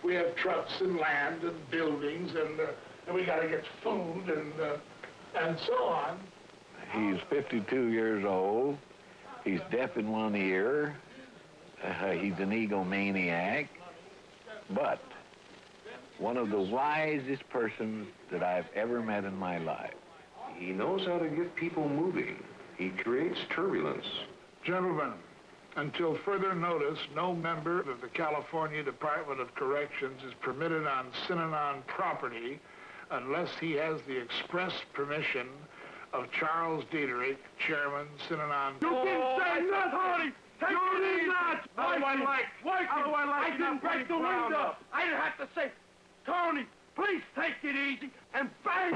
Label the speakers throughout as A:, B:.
A: we have trucks and land and buildings, and we got to get food and so on.
B: He's 52 years old. He's deaf in one ear. He's an egomaniac, but one of the wisest persons that I've ever met in my life.
C: He knows how to get people moving. He creates turbulence.
A: Gentlemen, until further notice, no member of the California Department of Corrections is permitted on Synanon property unless he has the express permission of Charles Diederich, Chairman, Synanon.
D: You didn't say nothing! You did not! How do I like I didn't break the window! I didn't have to say, Tony, please take it easy, and bang!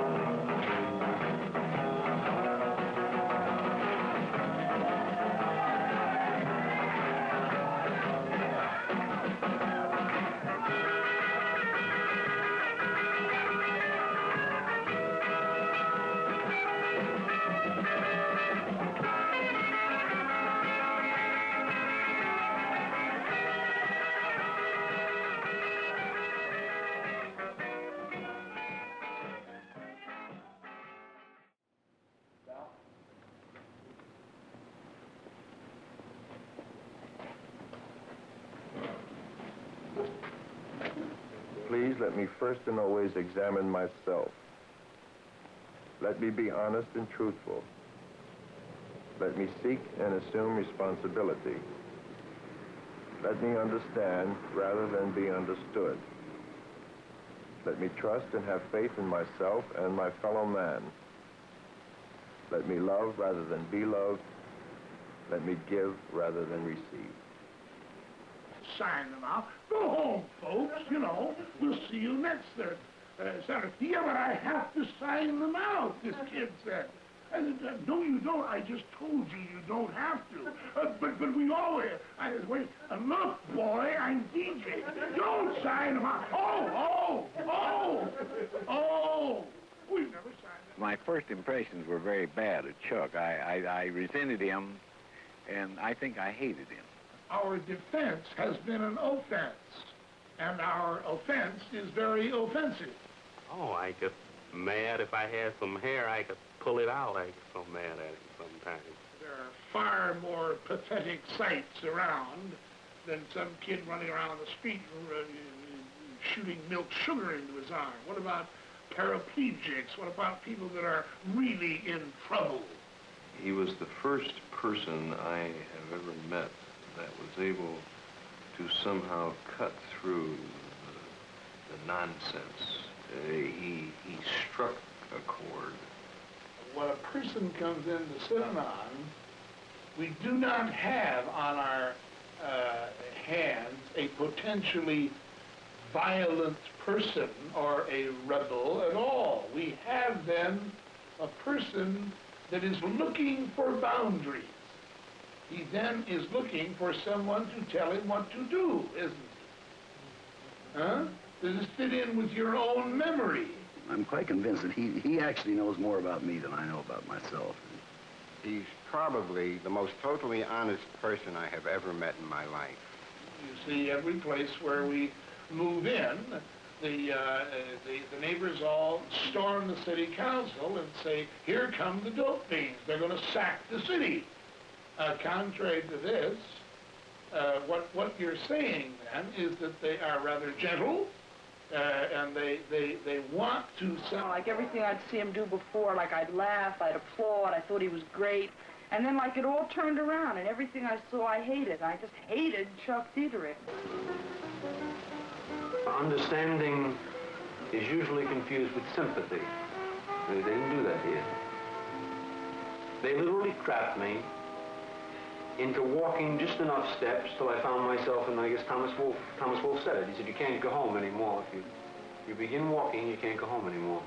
E: Please let me first and always examine myself. Let me be honest and truthful. Let me seek and assume responsibility. Let me understand rather than be understood. Let me trust and have faith in myself and my fellow man. Let me love rather than be loved. Let me give rather than receive.
A: Sign them out. Go home, folks, you know. We'll see you next Saturday. Yeah, but I have to sign them out, this kid said. No, you don't. I just told you you don't have to. But we always... wait, look, boy, I'm DJ. Don't sign them out. Oh! We've never signed them.
B: My first impressions were very bad of Chuck. I resented him, and I think I hated him.
A: Our defense has been an offense, and our offense is very offensive.
F: Oh, I get mad. If I had some hair, I could pull it out. I get so mad at it sometimes.
A: There are far more pathetic sights around than some kid running around on the street shooting milk sugar into his arm. What about paraplegics? What about people that are really in trouble?
C: He was the first person I have ever met that was able to somehow cut through the nonsense. He struck a chord.
A: When a person comes into Synanon, we do not have on our hands a potentially violent person or a rebel at all. We have then a person that is looking for boundaries. He then is looking for someone to tell him what to do, isn't he? Huh? Does it fit in with your own memory?
G: I'm quite convinced that he actually knows more about me than I know about myself.
H: He's probably the most totally honest person I have ever met in my life.
A: You see, every place where we move in, the neighbors all storm the city council and say, here come the dope fiends. They're going to sack the city. Contrary to this, what you're saying then is that they are rather gentle, and they want to sound...
I: Like everything I'd see him do before, like I'd laugh, I'd applaud, I thought he was great, and then like it all turned around, and everything I saw I hated. I just hated Chuck Diederich.
F: Understanding is usually confused with sympathy. They didn't do that here. They literally trapped me into walking just enough steps till I found myself, and I guess Thomas Wolfe said it. He said, you can't go home anymore. If you begin walking, you can't go home anymore.